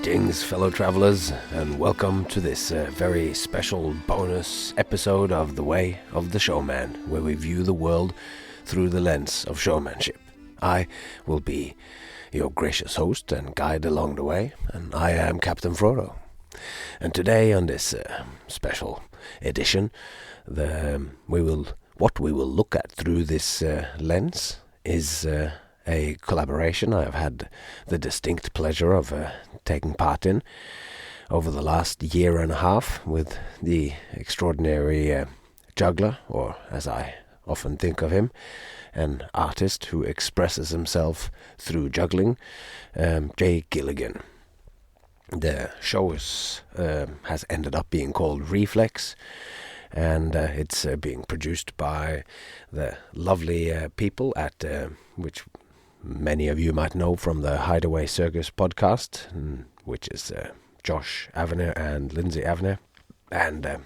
Greetings, fellow travelers, and welcome to this very special bonus episode of The Way of the Showman, where we view the world through the lens of showmanship. I will be your gracious host and guide along the way, and I am Captain Frodo. And today on this special edition, what we will look at through this lens is a collaboration I have had the distinct pleasure of taking part in over the last year and a half with the extraordinary juggler, or as I often think of him, an artist who expresses himself through juggling, Jay Gilligan. The show has ended up being called Reflex, and it's being produced by the lovely people at which many of you might know from the Hidaway Circus Podcast, which is Josh Aviner and Lydsay Aviner. And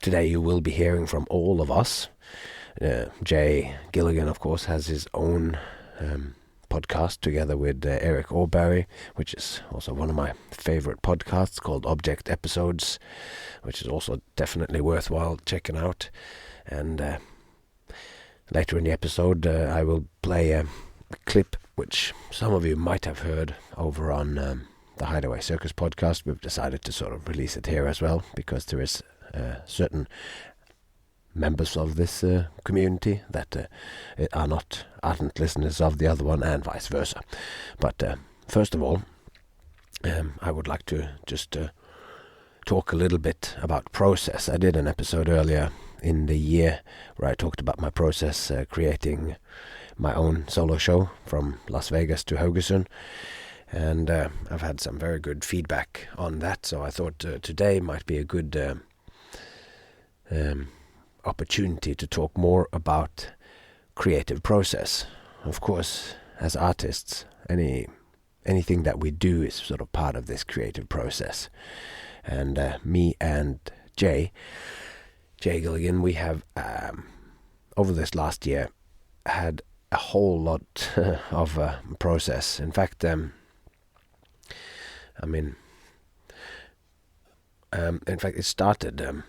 today you will be hearing from all of us. Jay Gilligan, of course, has his own podcast together with Eric Auberry, which is also one of my favorite podcasts, called Object Episodes, which is also definitely worthwhile checking out. And later in the episode, I will play a clip which some of you might have heard over on the Hidaway Circus Podcast. We've decided to sort of release it here as well, because there is certain members of this community that are not ardent listeners of the other one, and vice versa. But first of all, I would like to just talk a little bit about process. I did an episode earlier in the year where I talked about my process creating my own solo show from Las Vegas to Haugesund, and I've had some very good feedback on that, so I thought today might be a good opportunity to talk more about creative process. Of course, as artists, anything that we do is sort of part of this creative process, and me and Jay Gilligan, we have over this last year had a whole lot of process. In fact, it started.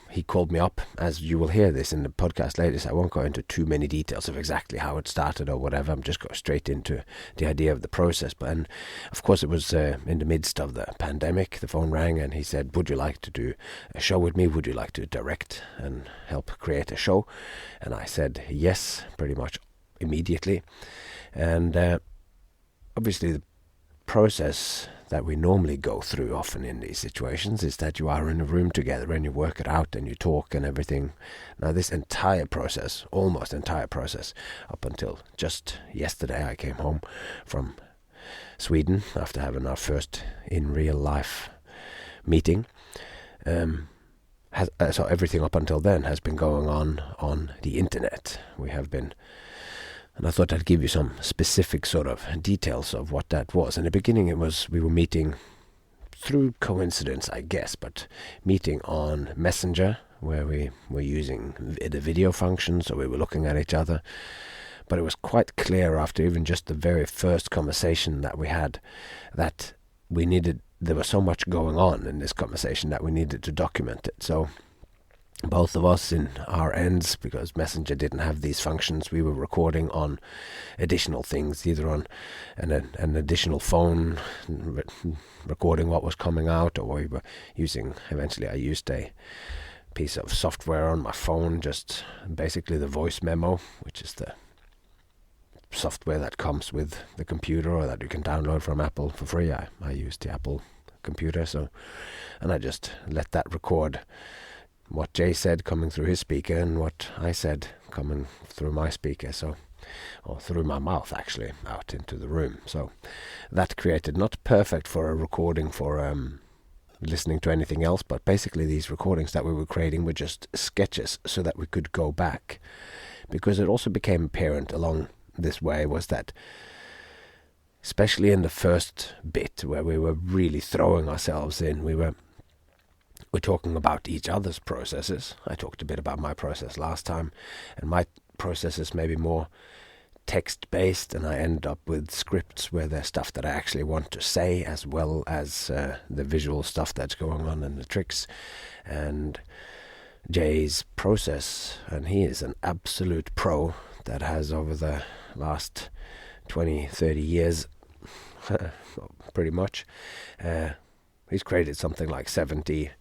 He called me up, as you will hear this in the podcast later, so I won't go into too many details of exactly how it started or whatever. I'm just going straight into the idea of the process. And of course, it was in the midst of the pandemic. The phone rang and he said, "Would you like to do a show with me? Would you like to direct and help create a show?" And I said yes, pretty much immediately. And obviously the process that we normally go through often in these situations is that you are in a room together and you work it out and you talk and everything. Now this entire process, almost entire process, up until just yesterday, I came home from Sweden after having our first in real life meeting. So everything up until then has been going on the internet. We have been. And I thought I'd give you some specific sort of details of what that was. In the beginning, we were meeting through coincidence, I guess, but meeting on Messenger, where we were using the video function, so we were looking at each other. But it was quite clear after even just the very first conversation that we had that there was so much going on in this conversation that we needed to document it. So both of us in our ends, because Messenger didn't have these functions, we were recording on additional things, either on an additional phone, recording what was coming out, or we were eventually I used a piece of software on my phone, just basically the voice memo, which is the software that comes with the computer or that you can download from Apple for free. I used the Apple computer, and I just let that record what Jay said coming through his speaker and what I said coming through my speaker, or through my mouth actually, out into the room. So that created, not perfect for a recording for listening to anything else, but basically these recordings that we were creating were just sketches so that we could go back. Because it also became apparent along this way was that, especially in the first bit where we were really throwing ourselves in, we're talking about each other's processes. I talked a bit about my process last time, and my process is maybe more text-based, and I end up with scripts where there's stuff that I actually want to say, as well as the visual stuff that's going on and the tricks. And Jay's process, and he is an absolute pro that has, over the last 20, 30 years, pretty much, he's created something like 70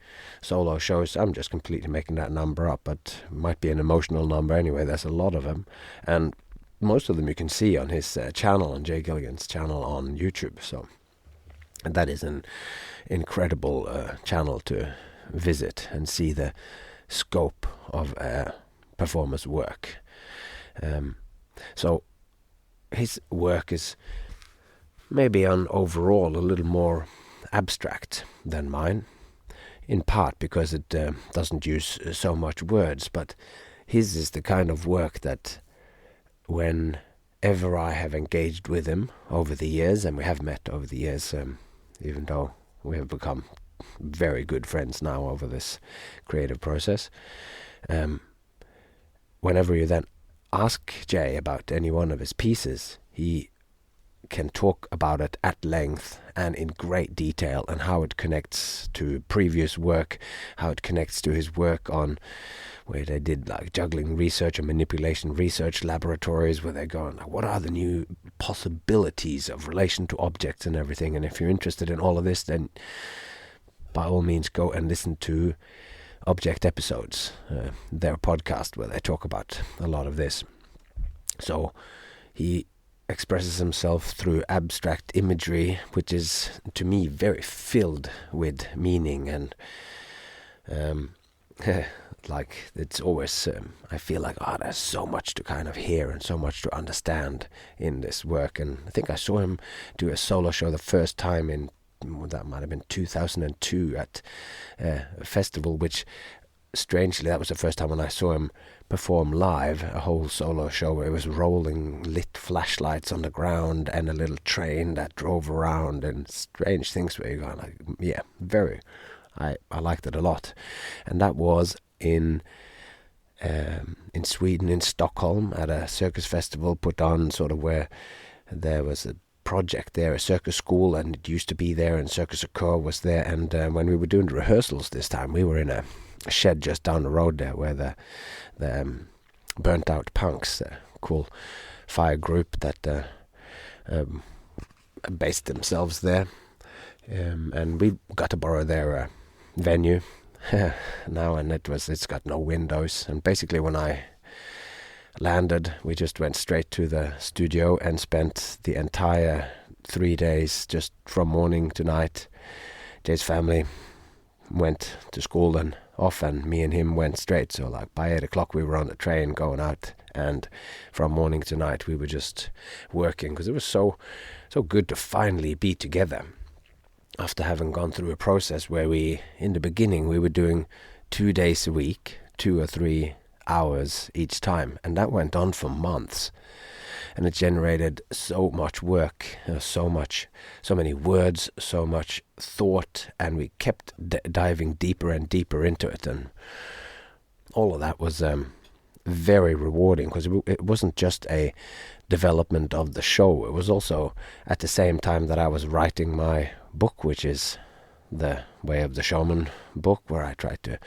solo shows. I'm just completely making that number up, but it might be an emotional number anyway. There's a lot of them, and most of them you can see on his channel, on Jay Gilligan's channel on YouTube. So that is an incredible channel to visit and see the scope of a performer's work. So his work is maybe on overall a little more abstract than mine, in part because it doesn't use so much words, but his is the kind of work that whenever I have engaged with him over the years, and we have met over the years, even though we have become very good friends now over this creative process, whenever you then ask Jay about any one of his pieces, he can talk about it at length and in great detail, and how it connects to previous work, how it connects to his work on where they did like juggling research and manipulation research laboratories, where they're going, like, what are the new possibilities of relation to objects and everything. And if you're interested in all of this, then by all means go and listen to Object Episodes, their podcast, where they talk about a lot of this. So he expresses himself through abstract imagery, which is to me very filled with meaning, and like it's always I feel like there's so much to kind of hear and so much to understand in this work. And I think I saw him do a solo show the first time in, that might have been 2002 at a festival, which strangely that was the first time when I saw him perform live, a whole solo show where it was rolling lit flashlights on the ground and a little train that drove around and strange things where you're going like, yeah, very, I liked it a lot. And that was in Sweden, in Stockholm, at a circus festival put on sort of where there was a project there, a circus school, and it used to be there, and Circus Occur was there. And when we were doing the rehearsals this time, we were in a shed just down the road there, where the Burnt Out Punks, a cool fire group that based themselves there, and we got to borrow their venue now, and it's got no windows. And basically when I landed, we just went straight to the studio and spent the entire 3 days, just from morning to night. Jay's family went to school and off, and me and him went straight. So like by 8 o'clock we were on the train going out, and from morning to night we were just working, because it was so good to finally be together after having gone through a process where in the beginning we were doing 2 days a week, 2 or 3 hours each time, and that went on for months, and it generated so much work, so many words, so much thought, and we kept diving deeper and deeper into it. And all of that was very rewarding, because it wasn't just a development of the show, it was also at the same time that I was writing my book, which is the Way of the Showman book, where I try to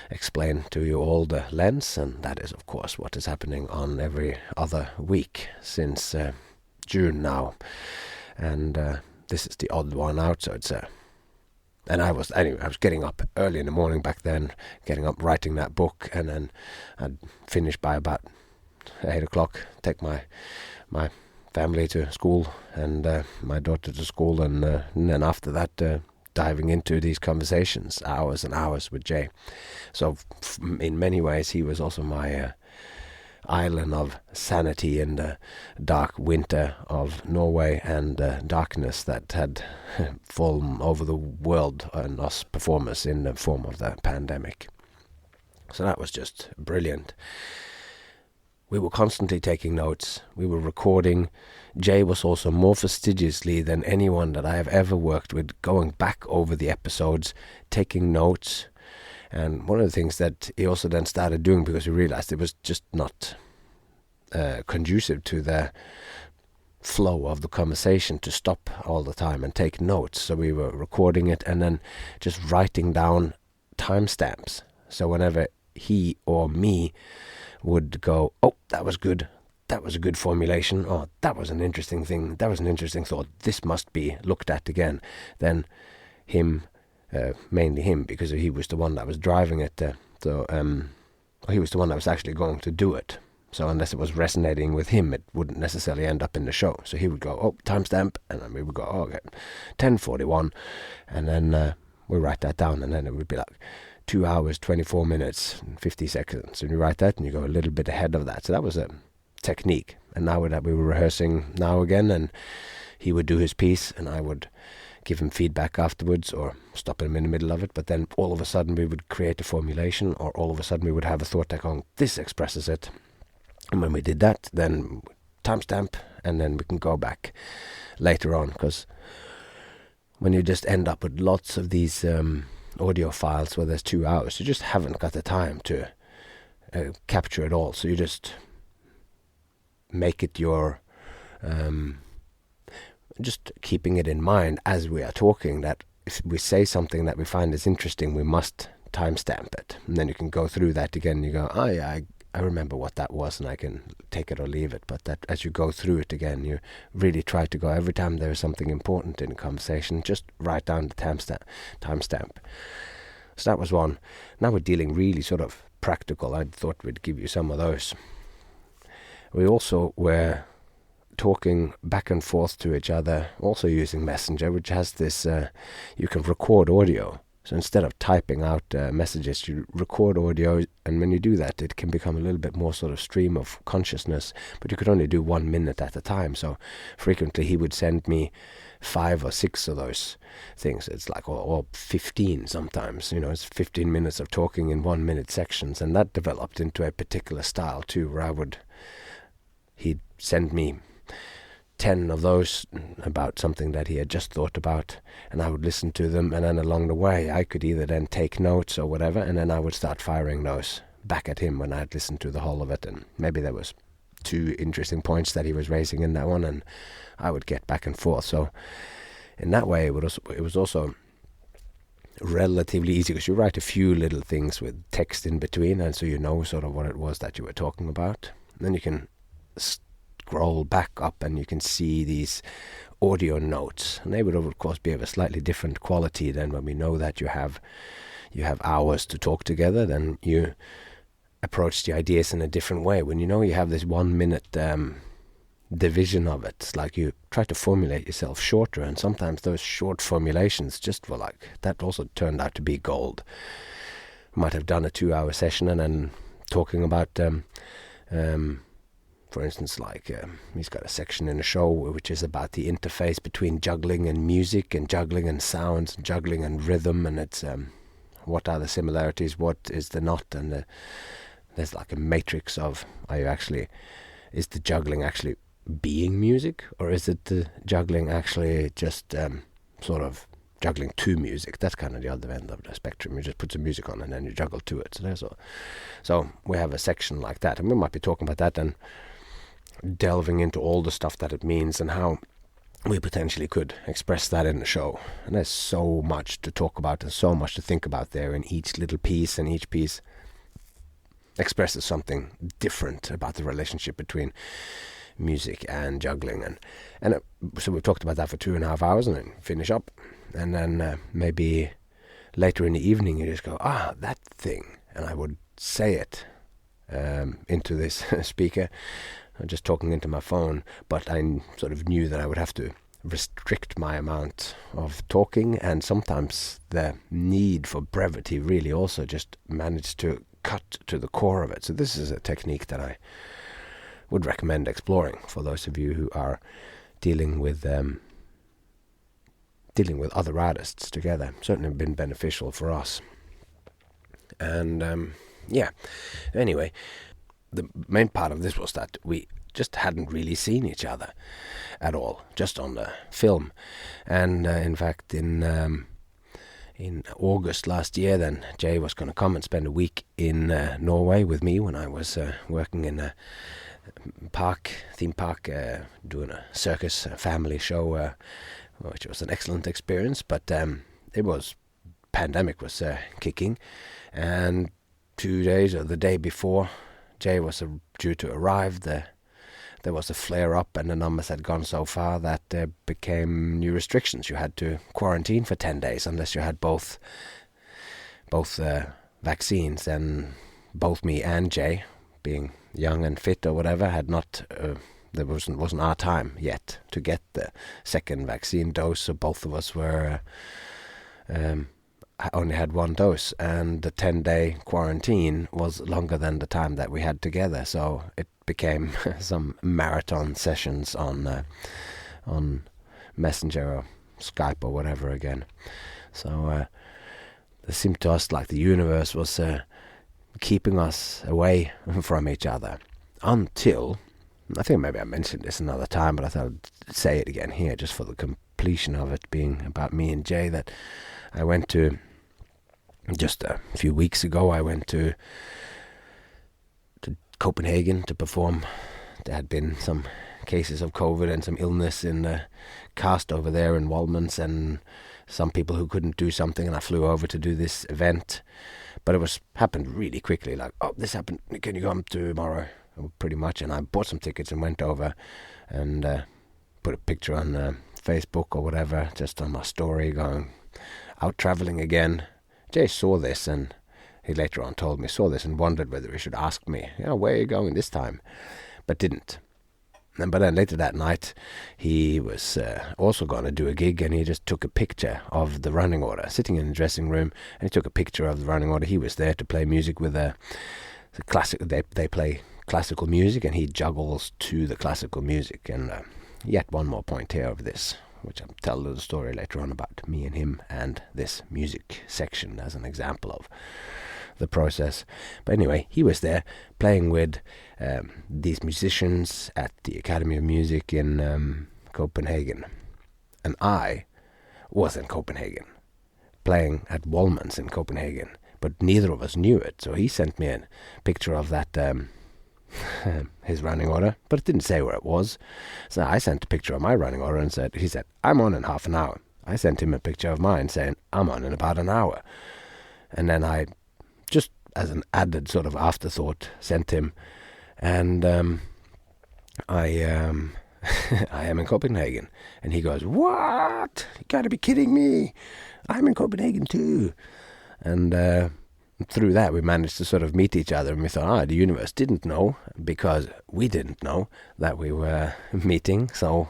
explain to you all the lens, and that is of course what is happening on every other week since June now, and this is the odd one out. So it's and I was getting up early in the morning back then, getting up writing that book, and then I'd finish by about 8 o'clock, take my family to school and my daughter to school, and then after that diving into these conversations, hours and hours with Jay. So in many ways he was also my island of sanity in the dark winter of Norway and darkness that had fallen over the world and us performers in the form of the pandemic. So that was just brilliant. We were constantly taking notes. We were recording. Jay was also more fastidiously than anyone that I have ever worked with, going back over the episodes, taking notes. And one of the things that he also then started doing, because we realized it was just not conducive to the flow of the conversation to stop all the time and take notes. So we were recording it and then just writing down timestamps. So whenever he or me would go, oh, that was good, that was a good formulation, oh, that was an interesting thing, that was an interesting thought, this must be looked at again, then him, mainly him, because he was the one that was driving it, he was the one that was actually going to do it. So unless it was resonating with him, it wouldn't necessarily end up in the show. So he would go, oh, timestamp, and then we would go, oh, okay, 10:41, and then we write that down, and then it would be like 2 hours, 24 minutes, and 50 seconds. And you write that, and you go a little bit ahead of that. So that was a technique. And now that we were rehearsing now again, and he would do his piece, and I would give him feedback afterwards, or stop him in the middle of it. But then all of a sudden we would create a formulation, or all of a sudden we would have a thought like, oh, this expresses it. And when we did that, then timestamp, and then we can go back later on. Because when you just end up with lots of these audio files where there's 2 hours, you just haven't got the time to capture it all. So you just make it your, just keeping it in mind as we are talking, that if we say something that we find is interesting, we must timestamp it. And then you can go through that again, and you go, oh yeah, I remember what that was, and I can take it or leave it. But that as you go through it again, you really try to go, every time there is something important in a conversation, just write down the timestamp. So that was one. Now we're dealing really sort of practical. I thought we'd give you some of those. We also were talking back and forth to each other, also using Messenger, which has this, you can record audio. So instead of typing out messages, you record audio, and when you do that, it can become a little bit more sort of stream of consciousness, but you could only do 1 minute at a time. So frequently he would send me 5 or 6 of those things. It's like, or 15 sometimes, it's 15 minutes of talking in 1 minute sections, and that developed into a particular style too, where he'd send me 10 of those about something that he had just thought about, and I would listen to them, and then along the way I could either then take notes or whatever, and then I would start firing those back at him when I'd listened to the whole of it, and maybe there was 2 interesting points that he was raising in that one, and I would get back and forth. So in that way it was also relatively easy, because you write a few little things with text in between, and so you know sort of what it was that you were talking about. And then you can scroll back up and you can see these audio notes, and they would of course be of a slightly different quality than when we know that you have hours to talk together. Then you approach the ideas in a different way. When you know you have this 1 minute division of it, it's like you try to formulate yourself shorter, and sometimes those short formulations just were like, that also turned out to be gold. Might have done a 2-hour session and then talking about for instance, like he's got a section in the show which is about the interface between juggling and music, and juggling and sounds, and juggling and rhythm, and it's what are the similarities, what is the not, and there's like a matrix of, is the juggling actually being music, or is it the juggling actually just sort of juggling to music? That's kind of the other end of the spectrum. You just put some music on and then you juggle to it. So we have a section like that, and we might be talking about that and delving into all the stuff that it means and how we potentially could express that in the show. And there's so much to talk about and so much to think about there in each little piece, and each piece expresses something different about the relationship between music and juggling. And so we've talked about that for 2.5 hours, and then finish up, and then maybe later in the evening you just go, that thing, and I would say it into this speaker. I'm just talking into my phone, but I sort of knew that I would have to restrict my amount of talking, and sometimes the need for brevity really also just managed to cut to the core of it. So this is a technique that I would recommend exploring for those of you who are dealing with other artists together. Certainly been beneficial for us. And anyway, the main part of this was that we just hadn't really seen each other at all, just on the film. And in fact, in August last year, then Jay was going to come and spend a week in Norway with me when I was working in theme park, doing a circus family show, which was an excellent experience. But pandemic was kicking, and 2 days or the day before Jay was due to arrive, there was a flare-up, and the numbers had gone so far that there became new restrictions. You had to quarantine for 10 days unless you had both vaccines, and both me and Jay, being young and fit or whatever, had not. There wasn't our time yet to get the second vaccine dose, so both of us were only had one dose, and the 10-day quarantine was longer than the time that we had together. So it became some marathon sessions on Messenger or Skype or whatever again. So it seemed to us like the universe was keeping us away from each other until, I think maybe I mentioned this another time, but I thought I'd say it again here just for the completion of it being about me and Jay, that I went to, just a few weeks ago, I went to Copenhagen to perform. There had been some cases of COVID and some illness in the cast over there in Walmans, and some people who couldn't do something, and I flew over to do this event. But it happened really quickly, like, oh, this happened, can you come tomorrow? Pretty much. And I bought some tickets and went over and put a picture on Facebook or whatever, just on my story, going out traveling again. Jay saw this, and he later on told me, saw this and wondered whether he should ask me, where are you going this time? But didn't. But then later that night, he was also going to do a gig, and he just took a picture of the running order, sitting in the dressing room, and he took a picture of the running order. He was there to play music with the classic. They play classical music, and he juggles to the classical music. And yet one more point here of this, which I'll tell a little story later on about me and him and this music section as an example of the process. But anyway, he was there playing with these musicians at the Academy of Music in Copenhagen, and I was in Copenhagen playing at Wallman's in Copenhagen, but neither of us knew it. So he sent me a picture of that his running order, but it didn't say where it was. So I sent a picture of my running order and he said, I'm on in half an hour. I sent him a picture of mine saying, I'm on in about an hour. And then I, just as an added sort of afterthought, sent him, and I am in Copenhagen. And he goes, what? You gotta be kidding me. I'm in Copenhagen too. And through that we managed to sort of meet each other, and we thought, the universe didn't know, because we didn't know that we were meeting. So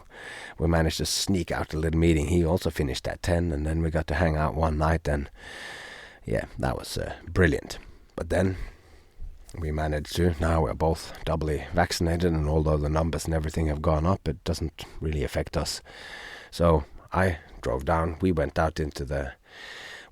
we managed to sneak out a little meeting. He also finished at 10, and then we got to hang out one night, and yeah, that was brilliant. But then we managed to, now we're both doubly vaccinated, and although the numbers and everything have gone up, it doesn't really affect us. So I drove down, we went out into the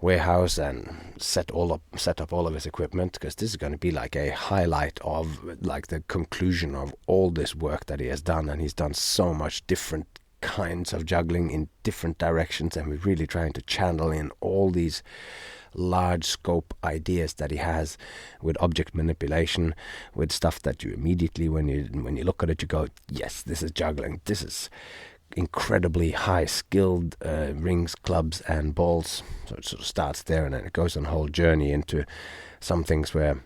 warehouse and set up all of his equipment, because this is going to be like a highlight of like the conclusion of all this work that he has done. And he's done so much different kinds of juggling in different directions, and we're really trying to channel in all these large scope ideas that he has with object manipulation, with stuff that you immediately, when you look at it, you go, yes, this is juggling. This is incredibly high skilled rings, clubs and balls. So it sort of starts there, and then it goes on a whole journey into some things where,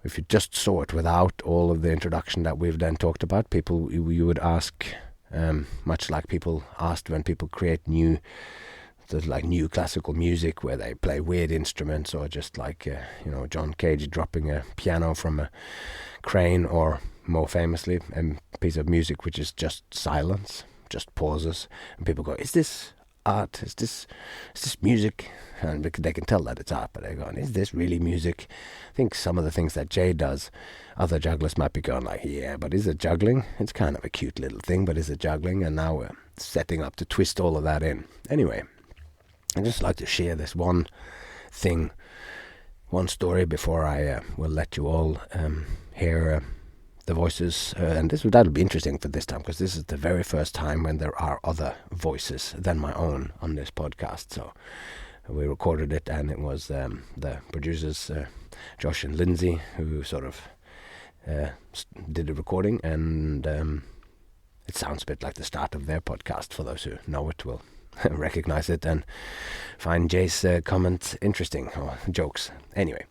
if you just saw it without all of the introduction that we've then talked about, people, you would ask, much like people asked when people create new classical music where they play weird instruments, or just like John Cage dropping a piano from a crane, or more famously a piece of music which is just silence, just pauses, and people go, is this art? Is this music? And they can tell that it's art, but they're going, is this really music? I think some of the things that Jay does, other jugglers might be going like, yeah, but is it juggling? It's kind of a cute little thing, but is it juggling? And now we're setting up to twist all of that in. Anyway, I'd just like to share this one story before I will let you all hear the voices, and that'll be interesting for this time, because this is the very first time when there are other voices than my own on this podcast. So we recorded it, and it was the producers Josh and Lydsay who sort of did a recording, and it sounds a bit like the start of their podcast. For those who know it will recognize it and find Jay's comments interesting, or jokes. Anyway,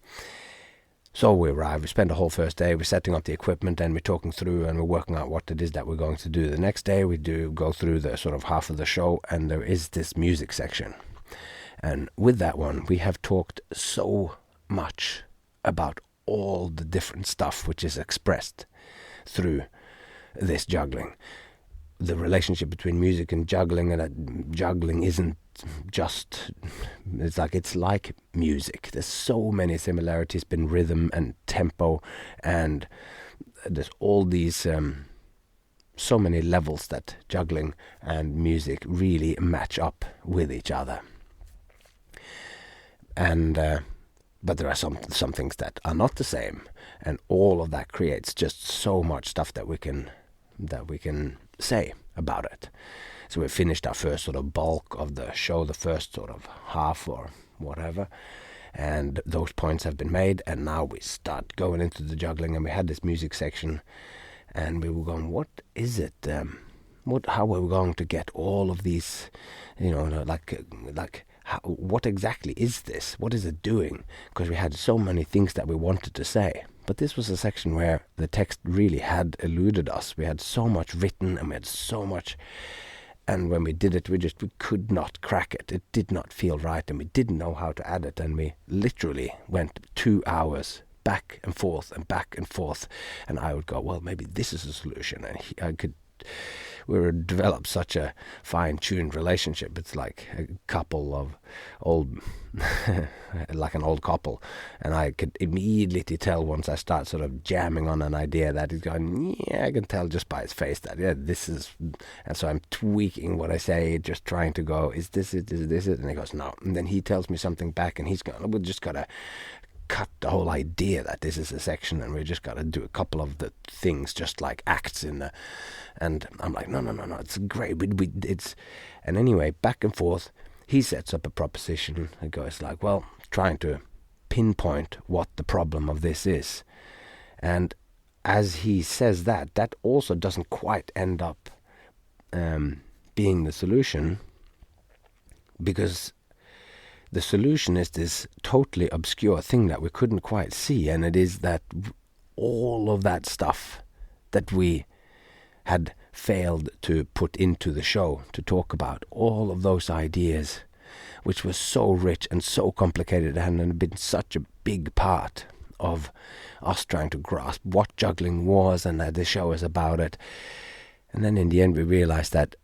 so we arrive, we spend the whole first day, we're setting up the equipment, and we're talking through and we're working out what it is that we're going to do. The next day we do go through the sort of half of the show, and there is this music section. And with that one, we have talked so much about all the different stuff which is expressed through this juggling. The relationship between music and juggling, and that juggling isn't just, it's like music. There's so many similarities in rhythm and tempo, and there's all these so many levels that juggling and music really match up with each other. And but there are some things that are not the same, and all of that creates just so much stuff that we can say about it. So we finished our first sort of bulk of the show, the first sort of half or whatever, and those points have been made, and now we start going into the juggling, and we had this music section, and we were going, what is it, how are we going to get all of these, what exactly is this? What is it doing? Because we had so many things that we wanted to say. But this was a section where the text really had eluded us. We had so much written, and we had so much, and when we did it, we could not crack it. It did not feel right, and we didn't know how to add it, and we literally went 2 hours back and forth, and I would go, well, maybe this is a solution, and we developed such a fine-tuned relationship. It's like a couple of old, like an old couple, and I could immediately tell once I start sort of jamming on an idea that he's going, yeah, I can tell just by his face that, yeah, this is, and so I'm tweaking what I say, just trying to go, is this it, and he goes, no, and then he tells me something back, and he's going, we just gotta cut the whole idea that this is a section, and we just got to do a couple of the things just like acts in the, and I'm like, no, it's great, it's, and anyway, back and forth, he sets up a proposition and goes like, well, trying to pinpoint what the problem of this is, and as he says that also doesn't quite end up being the solution, because the solution is this totally obscure thing that we couldn't quite see, and it is that all of that stuff that we had failed to put into the show to talk about, all of those ideas, which was so rich and so complicated and had been such a big part of us trying to grasp what juggling was and that the show is about it. And then in the end we realized that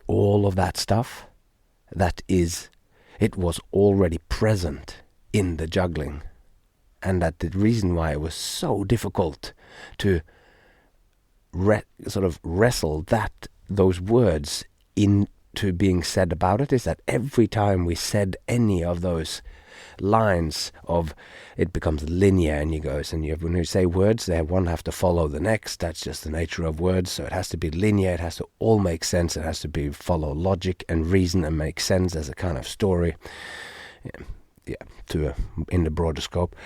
all of that stuff, it was already present in the juggling, and that the reason why it was so difficult to sort of wrestle those words into being said about it is that every time we said any of those lines of, it becomes linear, and when you say words, they one have to follow the next. That's just the nature of words, so it has to be linear, it has to all make sense, it has to follow logic and reason and make sense as a kind of story, in the broader scope.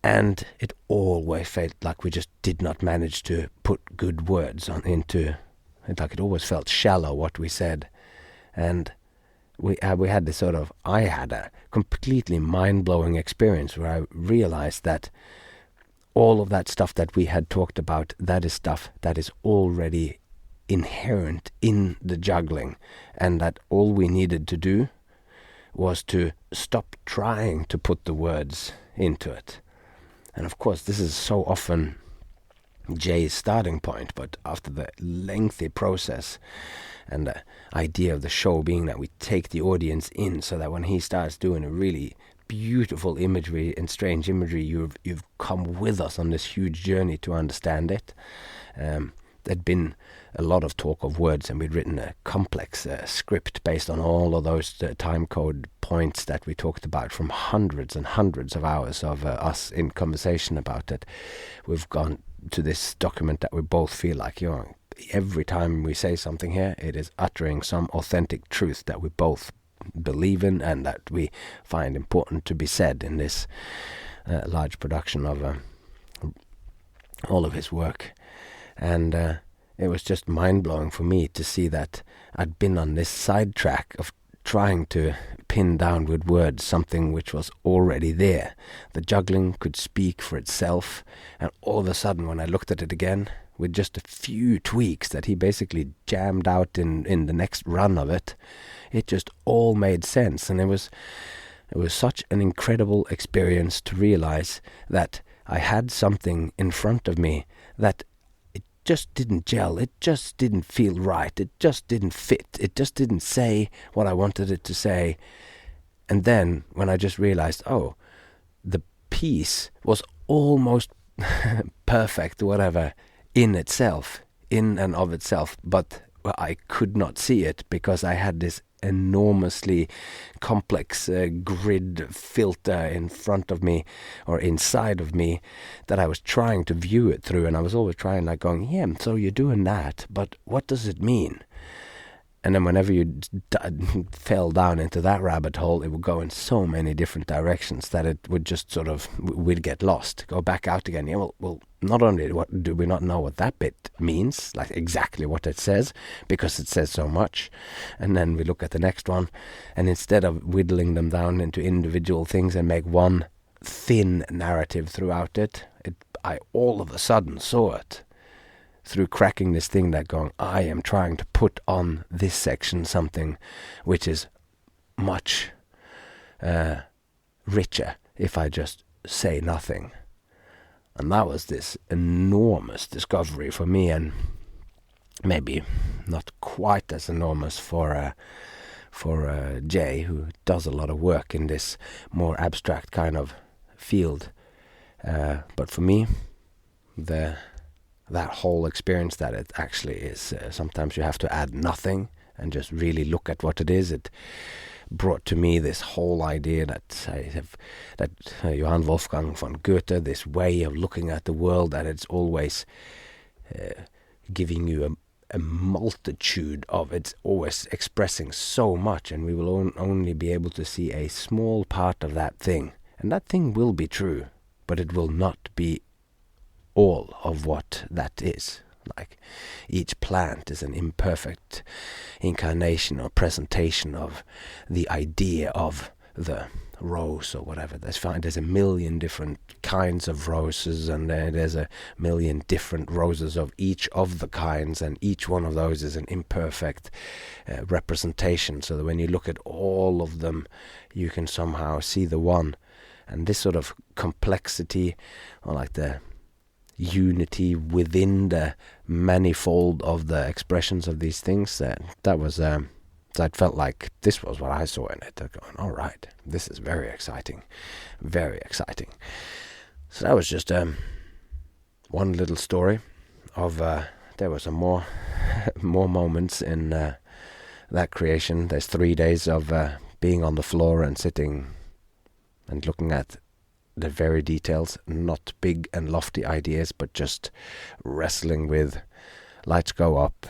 And it always felt like we just did not manage to put good words into it, like it always felt shallow what we said. And we had this sort of, I had a completely mind-blowing experience where I realized that all of that stuff that we had talked about, that is stuff that is already inherent in the juggling, and that all we needed to do was to stop trying to put the words into it. And of course, this is so often Jay's starting point, but after the lengthy process and the idea of the show being that we take the audience in, so that when he starts doing a really beautiful imagery and strange imagery, you've come with us on this huge journey to understand it. There'd been a lot of talk of words, and we'd written a complex script based on all of those time code points that we talked about from hundreds and hundreds of hours of us in conversation about it. We've gone to this document that we both feel like, every time we say something here, it is uttering some authentic truth that we both believe in and that we find important to be said in this large production of all of his work. And it was just mind-blowing for me to see that I'd been on this sidetrack of trying to pin down with words something which was already there. The juggling could speak for itself, and all of a sudden when I looked at it again, with just a few tweaks that he basically jammed out in the next run of it, it just all made sense. And it was such an incredible experience to realize that I had something in front of me that it just didn't gel, it just didn't feel right, it just didn't fit, it just didn't say what I wanted it to say. And then when I just realized, oh, the piece was almost perfect, whatever, in itself, in and of itself, but I could not see it because I had this enormously complex grid filter in front of me or inside of me that I was trying to view it through, and I was always trying, like, going, yeah, so you're doing that, but what does it mean? And then whenever you fell down into that rabbit hole, it would go in so many different directions that it would just sort of, we'd get lost, go back out again. Yeah, well, not only do we not know what that bit means, like exactly what it says, because it says so much, and then we look at the next one, and instead of whittling them down into individual things and make one thin narrative throughout it, I all of a sudden saw it through cracking this thing that going, I am trying to put on this section something which is much richer if I just say nothing. And that was this enormous discovery for me, and maybe not quite as enormous for Jay, who does a lot of work in this more abstract kind of field. But for me, that whole experience that it actually is, sometimes you have to add nothing and just really look at what it is. It brought to me this whole idea that Johann Wolfgang von Goethe, this way of looking at the world, that it's always giving you a multitude of, it's always expressing so much, and we will only be able to see a small part of that thing. And that thing will be true, but it will not be all of what that is. Like, each plant is an imperfect incarnation or presentation of the idea of the rose or whatever. There's a million different kinds of roses, and there's a million different roses of each of the kinds, and each one of those is an imperfect representation, so that when you look at all of them, you can somehow see the one. And this sort of complexity, or like the unity within the manifold of the expressions of these things, that was so I felt like this was what I saw in it. Going, all right, this is very exciting, very exciting. So that was just one little story of there were some more moments in that creation. There's 3 days of being on the floor and sitting and looking at the very details, not big and lofty ideas, but just wrestling with lights go up,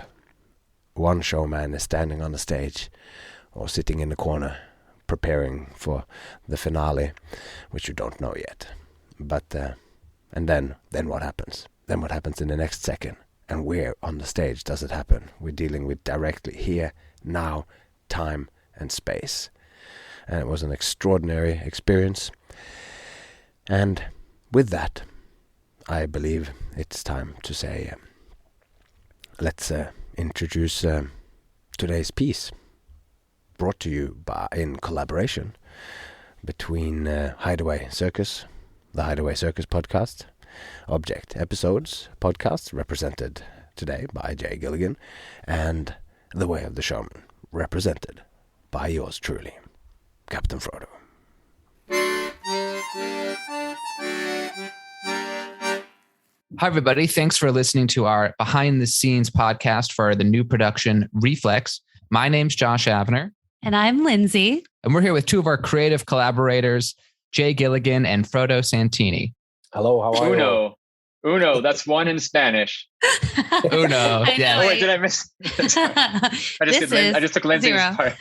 one showman is standing on the stage or sitting in the corner preparing for the finale, which you don't know yet. But and then what happens? Then what happens in the next second? And where on the stage does it happen? We're dealing with directly here, now, time and space. And it was an extraordinary experience. And with that, I believe it's time to say, let's introduce today's piece, brought to you in collaboration between Hidaway Circus, the Hidaway Circus Podcast, Object Episodes Podcast, represented today by Jay Gilligan, and The Way of the Showman, represented by yours truly, Captain Frodo. Hi, everybody. Thanks for listening to our behind the scenes podcast for the new production Reflex. My name's Josh Aviner. And I'm Lydsay. And we're here with two of our creative collaborators, Jay Gilligan and Frodo Santini. Hello, how are you? Uno, that's one in Spanish. Uno, yeah. Oh, wait, did I miss? I just took Lydsay's part.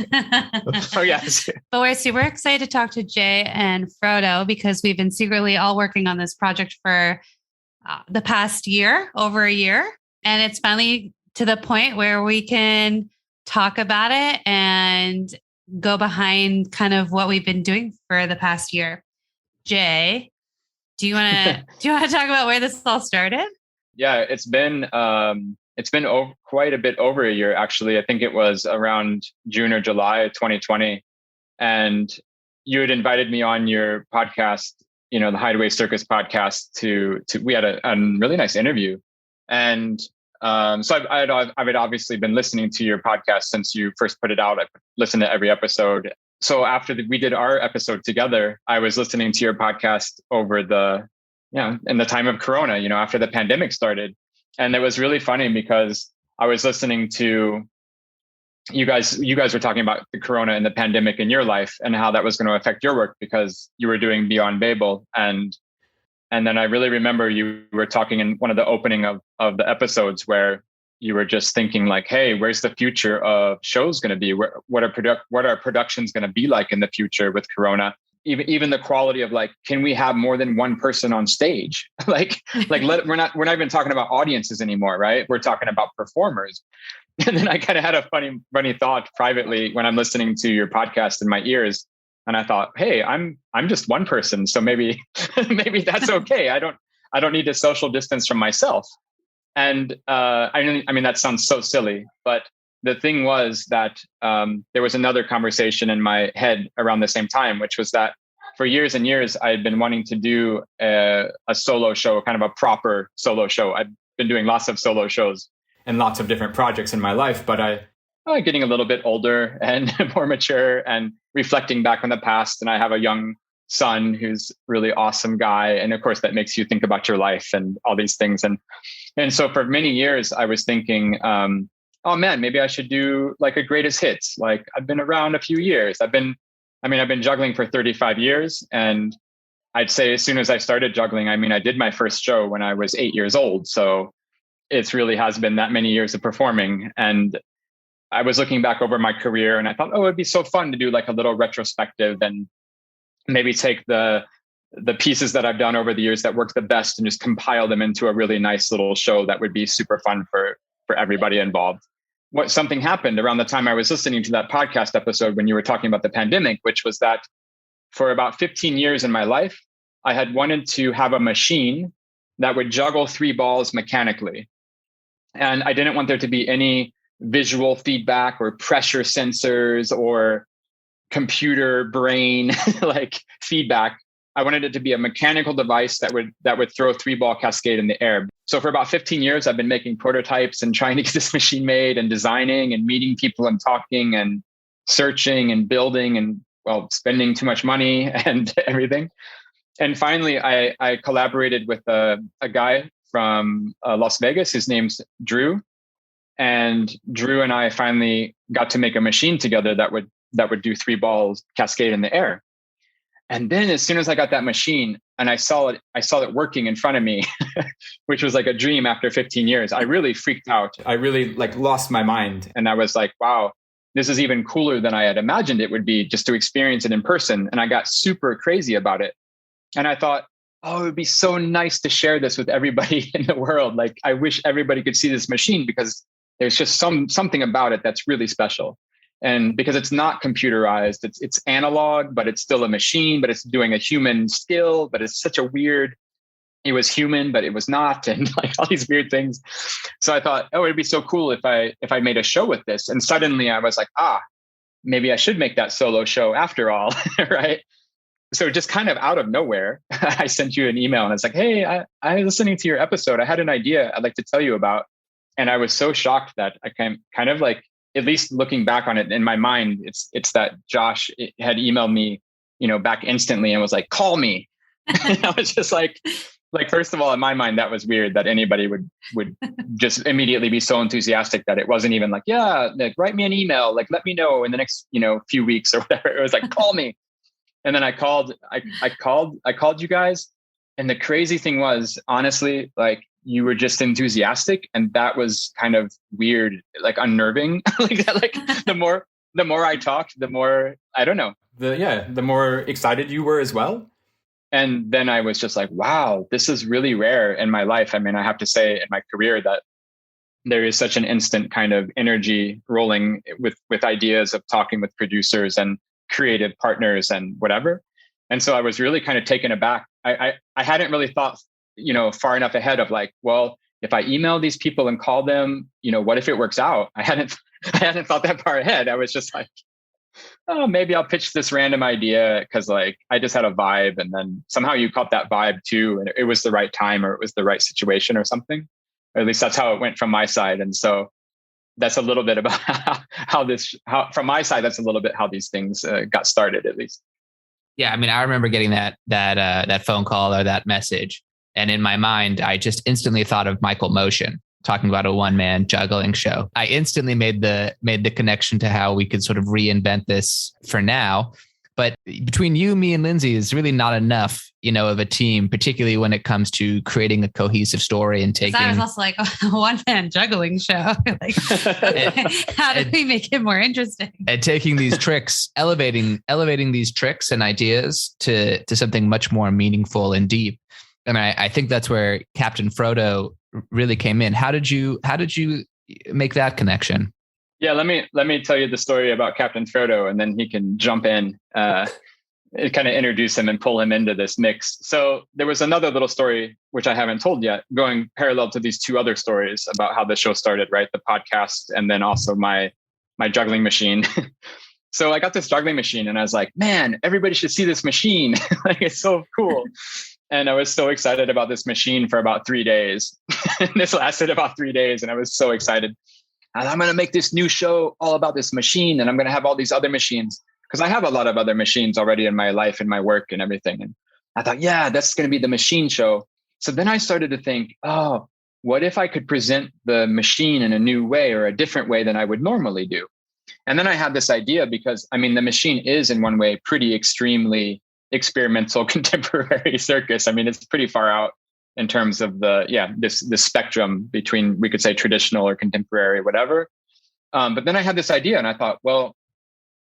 Oh, yes. But we're super excited to talk to Jay and Frodo because we've been secretly all working on this project for the past year, over a year. And it's finally to the point where we can talk about it and go behind kind of what we've been doing for the past year. Jay, do you want to talk about where this all started? Yeah, it's been quite a bit over a year, actually. I think it was around June or July 2020. And you had invited me on your podcast, the Hidaway Circus Podcast we had a really nice interview. And so I've obviously been listening to your podcast since you first put it out. I listened to every episode. So after we did our episode together, I was listening to your podcast over in the time of Corona, after the pandemic started. And it was really funny because I was listening to you guys were talking about the Corona and the pandemic in your life and how that was going to affect your work because you were doing Beyond Babel. And then I really remember you were talking in one of the opening of the episodes where you were just thinking like, hey, where's the future of shows going to be? What are productions going to be like in the future with Corona? Even the quality of like, can we have more than one person on stage? We're not even talking about audiences anymore, right? We're talking about performers. And then I kind of had a funny thought privately when I'm listening to your podcast in my ears. And I thought, hey, I'm just one person. So maybe that's okay. I don't need to social distance from myself. And I mean, that sounds so silly, but the thing was that there was another conversation in my head around the same time, which was that for years and years, I had been wanting to do a solo show, kind of a proper solo show. I've been doing lots of solo shows and lots of different projects in my life, but I'm getting a little bit older and more mature and reflecting back on the past. And I have a young son who's a really awesome guy. And of course, that makes you think about your life and all these things. And so for many years, I was thinking, oh man, maybe I should do like a greatest hits. Like I've been around a few years. I've been juggling for 35 years. And I'd say as soon as I started juggling, I did my first show when I was 8 years old. So it really has been that many years of performing. And I was looking back over my career and I thought, oh, it'd be so fun to do like a little retrospective and maybe take the pieces that I've done over the years that work the best and just compile them into a really nice little show that would be super fun for everybody involved. Something happened around the time I was listening to that podcast episode when you were talking about the pandemic, which was that for about 15 years in my life, I had wanted to have a machine that would juggle 3 balls mechanically. And I didn't want there to be any visual feedback or pressure sensors or computer brain like feedback. I wanted it to be a mechanical device that would throw a 3-ball cascade in the air. So for about 15 years, I've been making prototypes and trying to get this machine made and designing and meeting people and talking and searching and building and spending too much money and everything. And finally, I collaborated with a guy from Las Vegas. His name's Drew. And Drew and I finally got to make a machine together that would do 3 balls cascade in the air. And then as soon as I got that machine and I saw it working in front of me, which was like a dream after 15 years, I really freaked out. I really lost my mind. And I was like, wow, this is even cooler than I had imagined it would be just to experience it in person. And I got super crazy about it. And I thought, oh, it would be so nice to share this with everybody in the world. Like, I wish everybody could see this machine because there's just something about it that's really special. And because it's not computerized, it's analog, but it's still a machine, but it's doing a human skill, but it's such a weird, it was human, but it was not, and like all these weird things. So I thought, oh, it'd be so cool if I made a show with this. And suddenly I was like, maybe I should make that solo show after all, right? So just kind of out of nowhere, I sent you an email and it's like, hey, I was listening to your episode. I had an idea I'd like to tell you about. And I was so shocked that I kind of like, at least looking back on it in my mind, it's that Josh had emailed me, back instantly and was like, call me. And I was just like, first of all, in my mind, that was weird that anybody would just immediately be so enthusiastic that it wasn't even like, yeah, like, write me an email, like, let me know in the next, few weeks or whatever. It was like, call me. And then I called you guys. And the crazy thing was, honestly, like, you were just enthusiastic, and that was kind of weird, like unnerving. like the more I talked, the more, I don't know. The more excited you were as well. And then I was just like, wow, this is really rare in my life. I mean, I have to say in my career that there is such an instant kind of energy rolling with ideas of talking with producers and creative partners and whatever. And so I was really kind of taken aback. I hadn't really thought, far enough ahead of like, well, if I email these people and call them, what if it works out? I hadn't thought that far ahead. I was just like, oh, maybe I'll pitch this random idea because like I just had a vibe, and then somehow you caught that vibe too, and it was the right time or it was the right situation or something. Or at least that's how it went from my side. And so that's a little bit about how from my side, that's a little bit how these things got started, at least. Yeah, I mean, I remember getting that phone call or that message, and in my mind, I just instantly thought of Michael Motion talking about a one-man juggling show. I instantly made the connection to how we could sort of reinvent this for now. But between you, me, and Lydsay is really not enough, of a team, particularly when it comes to creating a cohesive story and taking. I was also like a one-man juggling show. Like, how do we make it more interesting? And taking these tricks, elevating these tricks and ideas to something much more meaningful and deep. And I think that's where Captain Frodo really came in. How did you make that connection? Yeah, let me tell you the story about Captain Frodo, and then he can jump in, kind of introduce him and pull him into this mix. So there was another little story, which I haven't told yet, going parallel to these two other stories about how the show started, right? The podcast, and then also my juggling machine. So I got this juggling machine and I was like, man, everybody should see this machine. Like, it's so cool. And I was so excited about this machine for about 3 days. And this lasted about 3 days. And I was so excited. And I'm going to make this new show all about this machine. And I'm going to have all these other machines, because I have a lot of other machines already in my life and my work and everything. And I thought, yeah, that's going to be the machine show. So then I started to think, oh, what if I could present the machine in a new way or a different way than I would normally do? And then I had this idea because, I mean, the machine is in one way pretty extremely experimental contemporary circus. I mean, it's pretty far out in terms of this spectrum between, we could say, traditional or contemporary, whatever. But then I had this idea and I thought, well,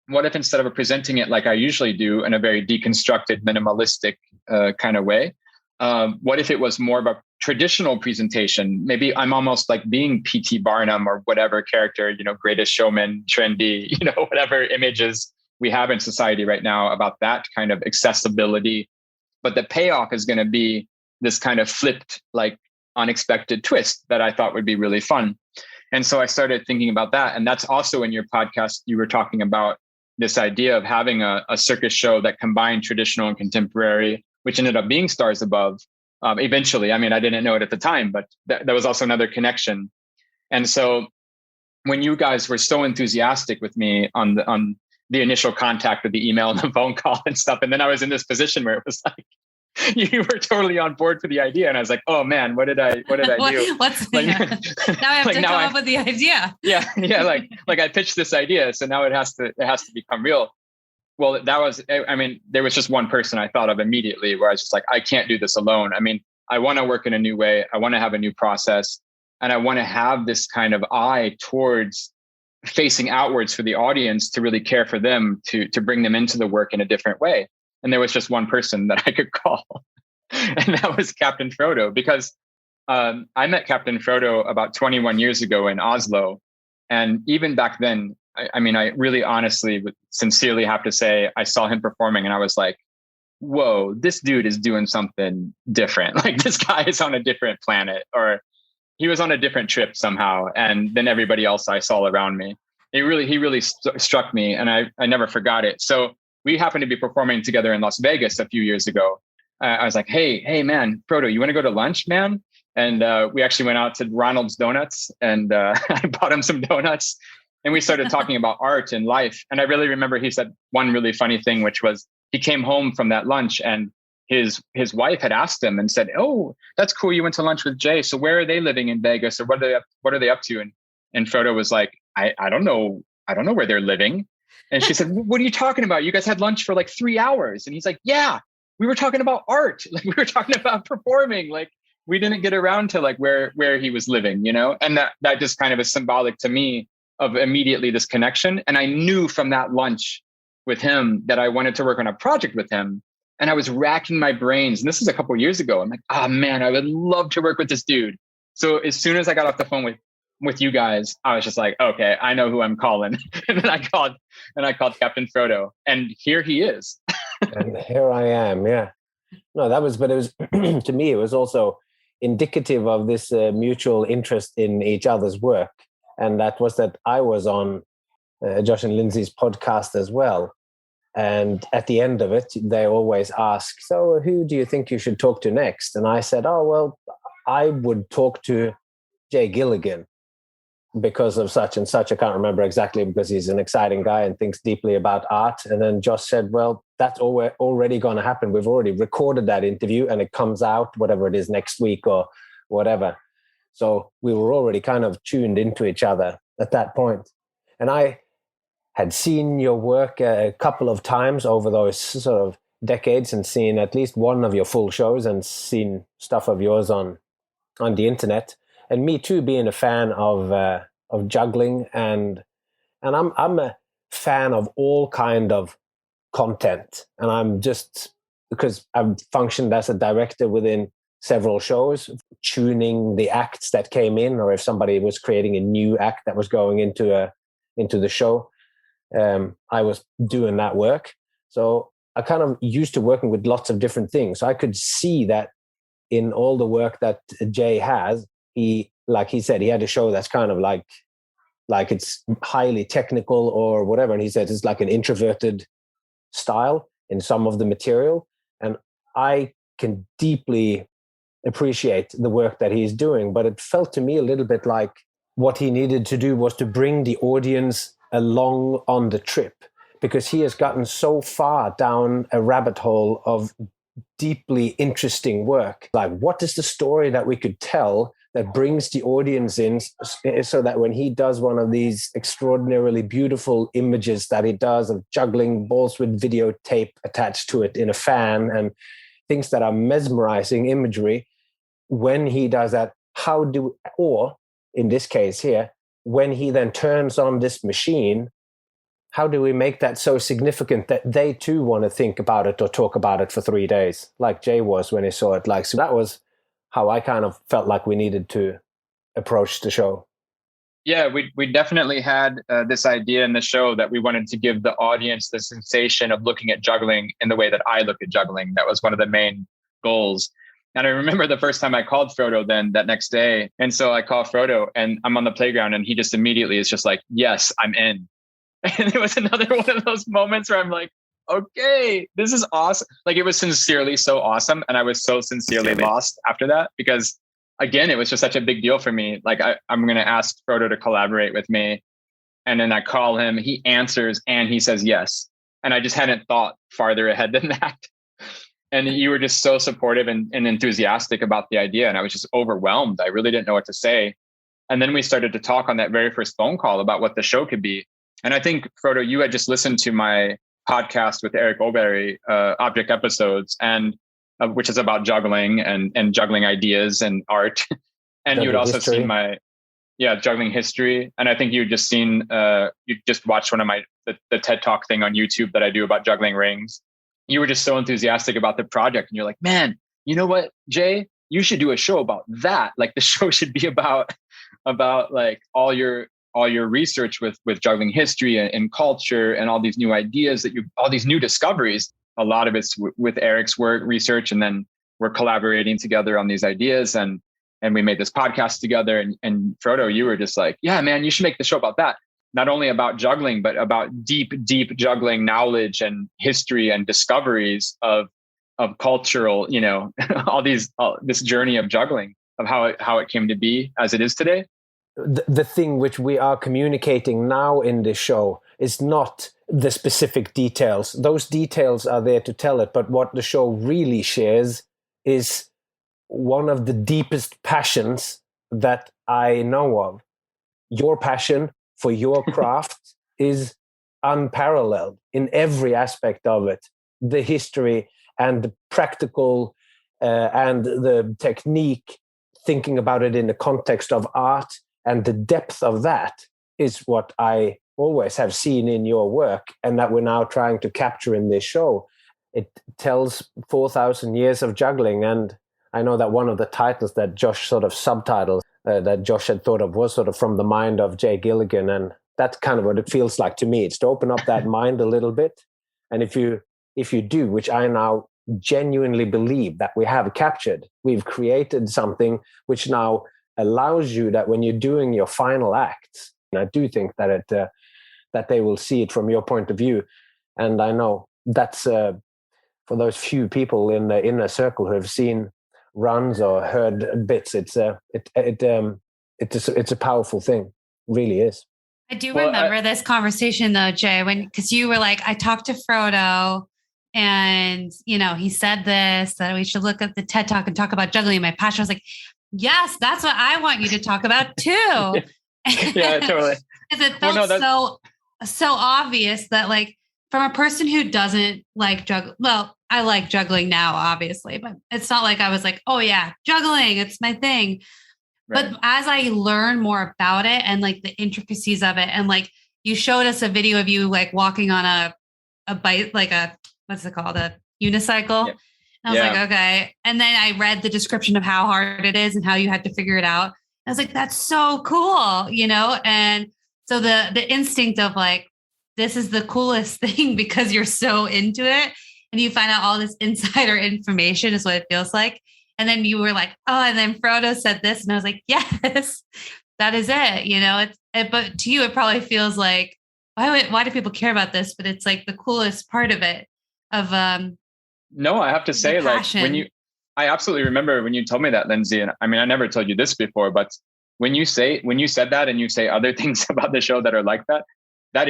what if instead of presenting it like I usually do in a very deconstructed, minimalistic kind of way, what if it was more of a traditional presentation? Maybe I'm almost like being P.T. Barnum or whatever character, Greatest Showman, trendy, whatever images we have in society right now about that kind of accessibility. But the payoff is going to be this kind of flipped, like unexpected twist that I thought would be really fun. And so I started thinking about that. And that's also in your podcast, you were talking about this idea of having a circus show that combined traditional and contemporary, which ended up being Stars Above. Eventually, I mean, I didn't know it at the time, but there was also another connection. And so when you guys were so enthusiastic with me on the initial contact with the email and the phone call and stuff, and then I was in this position where it was like, you were totally on board for the idea. And I was like, oh man, what did I do? Now I have to come up with the idea. Yeah. Like I pitched this idea. So now it has to become real. Well, there was just one person I thought of immediately where I was just like, I can't do this alone. I mean, I want to work in a new way. I want to have a new process. And I want to have this kind of eye towards facing outwards for the audience to really care for them, to bring them into the work in a different way. And there was just one person that I could call, and that was Captain Frodo, because I met Captain Frodo about 21 years ago in Oslo. And even back then, I really honestly, sincerely have to say, I saw him performing and I was like, whoa, this dude is doing something different. Like, this guy is on a different planet, or he was on a different trip somehow. And then everybody else I saw around me, he really struck me, and I never forgot it. So we happened to be performing together in Las Vegas a few years ago. I was like, hey, man, Frodo, you want to go to lunch, man? And we actually went out to Ronald's Donuts, and I bought him some donuts. And we started talking about art and life. And I really remember he said one really funny thing, which was he came home from that lunch and his wife had asked him and said, oh, that's cool. You went to lunch with Jay. So where are they living in Vegas, or what are they up to? And Frodo was like, I don't know where they're living. And she said, what are you talking about? You guys had lunch for like 3 hours. And he's like, yeah, we were talking about art. Like, we were talking about performing. Like, we didn't get around to like where he was living, and that just kind of is symbolic to me of immediately this connection. And I knew from that lunch with him that I wanted to work on a project with him. And I was racking my brains. And this was a couple of years ago. I'm like, oh man, I would love to work with this dude. So as soon as I got off the phone with you guys, I was just like, okay, I know who I'm calling. And then I called Captain Frodo, and here he is. And here I am. Yeah. No, but it was, to me, it was also indicative of this mutual interest in each other's work. And that was that I was on Josh and Lydsay's podcast as well. And at the end of it, they always ask, so who do you think you should talk to next? And I said, oh, well, I would talk to Jay Gilligan because of such and such. I can't remember exactly, because he's an exciting guy and thinks deeply about art. And then Josh said, well, that's already going to happen. We've already recorded that interview and it comes out, whatever it is, next week or whatever. So we were already kind of tuned into each other at that point. And I had seen your work a couple of times over those sort of decades, and seen at least one of your full shows and seen stuff of yours on the internet. And me too, being a fan of juggling, and I'm a fan of all kind of content. And I'm just, because I've functioned as a director within several shows, tuning the acts that came in, or if somebody was creating a new act that was going into the show, I was doing that work. So I kind of used to working with lots of different things. So I could see that in all the work that Jay has, like he said, he had a show that's kind of like it's highly technical or whatever. And he said it's like an introverted style in some of the material. And I can deeply appreciate the work that he's doing. But it felt to me a little bit like what he needed to do was to bring the audience along on the trip, because he has gotten so far down a rabbit hole of deeply interesting work. Like, what is the story that we could tell that brings the audience in, so that when he does one of these extraordinarily beautiful images that he does of juggling balls with videotape attached to it in a fan and things that are mesmerizing imagery, when he does that, or in this case here, when he then turns on this machine, how do we make that so significant that they too want to think about it or talk about it for 3 days, like Jay was when he saw it? So that was how I kind of felt like we needed to approach the show. Yeah, we definitely had this idea in the show that we wanted to give the audience the sensation of looking at juggling in the way that I look at juggling. That was one of the main goals. And I remember the first time I called Frodo then that next day. And so I call Frodo and I'm on the playground and he just immediately is just like, yes, I'm in. And it was another one of those moments where I'm like, okay, this is awesome. Like, it was sincerely so awesome. And I was so sincerely lost after that, because again, it was just such a big deal for me. Like, I'm going to ask Frodo to collaborate with me. And then I call him, he answers and he says yes. And I just hadn't thought farther ahead than that. And you were just so supportive and enthusiastic about the idea. And I was just overwhelmed. I really didn't know what to say. And then we started to talk on that very first phone call about what the show could be. And I think, Frodo, you had just listened to my podcast with Eric Oberry, Object Episodes, and which is about juggling and juggling ideas and art. And you had also seen my juggling history. And I think you just watched one of the TED Talk thing on YouTube that I do about juggling rings. You were just so enthusiastic about the project, and you're like, man, you know what, Jay, you should do a show about that. Like, the show should be about like all your research with juggling history and culture and all these new ideas all these new discoveries. A lot of it's with Eric's work, research, and then we're collaborating together on these ideas. And we made this podcast together. And Frodo, you were just like, yeah, man, you should make the show about that. Not only about juggling, but about deep juggling knowledge and history and discoveries of cultural, this journey of juggling, of how it came to be as it is today. The thing which we are communicating now in this show is not the specific details. Those details are there to tell it, but what the show really shares is one of the deepest passions that I know of. Your passion for your craft is unparalleled in every aspect of it. The history and the practical and the technique, thinking about it in the context of art, and the depth of that is what I always have seen in your work, and that we're now trying to capture in this show. it tells 4,000 years of juggling. And I know that one of the titles that Josh sort of subtitles that Josh had thought of was sort of from the mind of Jay Gilligan. And that's kind of what it feels like to me. It's to open up that mind a little bit. And if you do, which I now genuinely believe that we have captured, we've created something which now allows you that when you're doing your final acts, and I do think that that they will see it from your point of view. And I know that's for those few people in the inner circle who have seen runs or heard bits, it's a powerful thing. It really is. I do remember this conversation though, Jay, because you were like, I talked to Frodo and, he said this, that we should look at the TED Talk and talk about juggling. My passion was like, yes, that's what I want you to talk about too. Yeah, totally. Because it felt so obvious that like, from a person who doesn't like juggling, well, I like juggling now, obviously, but it's not like I was like, oh yeah, juggling, it's my thing. Right. But as I learn more about it and like the intricacies of it, and like you showed us a video of you like walking on a bike, like what's it called? A unicycle. Yeah. And I was like, okay. And then I read the description of how hard it is and how you had to figure it out. I was like, that's so cool, And so the instinct of like, this is the coolest thing because you're so into it and you find out all this insider information is what it feels like. And then you were like, oh, and then Frodo said this. And I was like, yes, that is it. But to you, it probably feels like, why do people care about this? But it's like the coolest part of it no, I have to say, like I absolutely remember when you told me that, Lydsay. And I mean, I never told you this before, but when you said that and you say other things about the show that are like that, that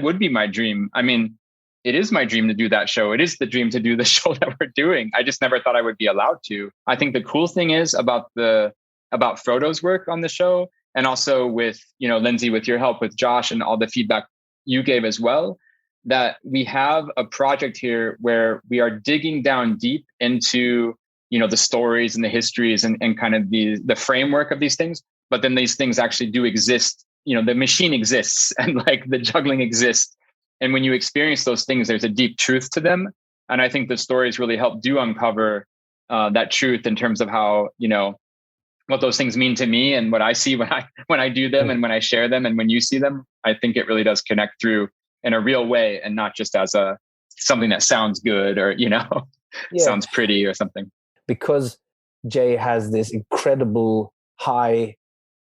would be my dream. I mean, it is my dream to do that show. It is the dream to do the show that we're doing. I just never thought I would be allowed to. I think the cool thing is about Frodo's work on the show, and also with, Lydsay, with your help, with Josh and all the feedback you gave as well, that we have a project here where we are digging down deep into, the stories and the histories and kind of the framework of these things. But then these things actually do exist. The machine exists and like the juggling exists. And when you experience those things, there's a deep truth to them. And I think the stories really help uncover that truth in terms of how, what those things mean to me and what I see when I do them and when I share them and when you see them. I think it really does connect through in a real way and not just as something that sounds good or, sounds pretty or something. Because Jay has this incredible high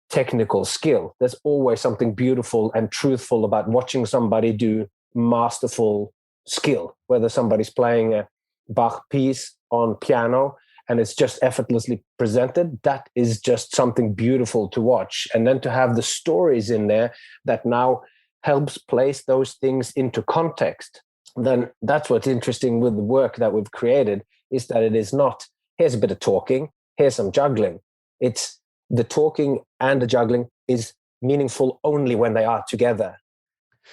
technical skill, there's always something beautiful and truthful about watching somebody do masterful skill, whether somebody's playing a Bach piece on piano and it's just effortlessly presented. That is just something beautiful to watch. And then to have the stories in there that now helps place those things into context, then that's what's interesting with the work that we've created, is that it is not, here's a bit of talking, here's some juggling. It's the talking and the juggling is meaningful only when they are together.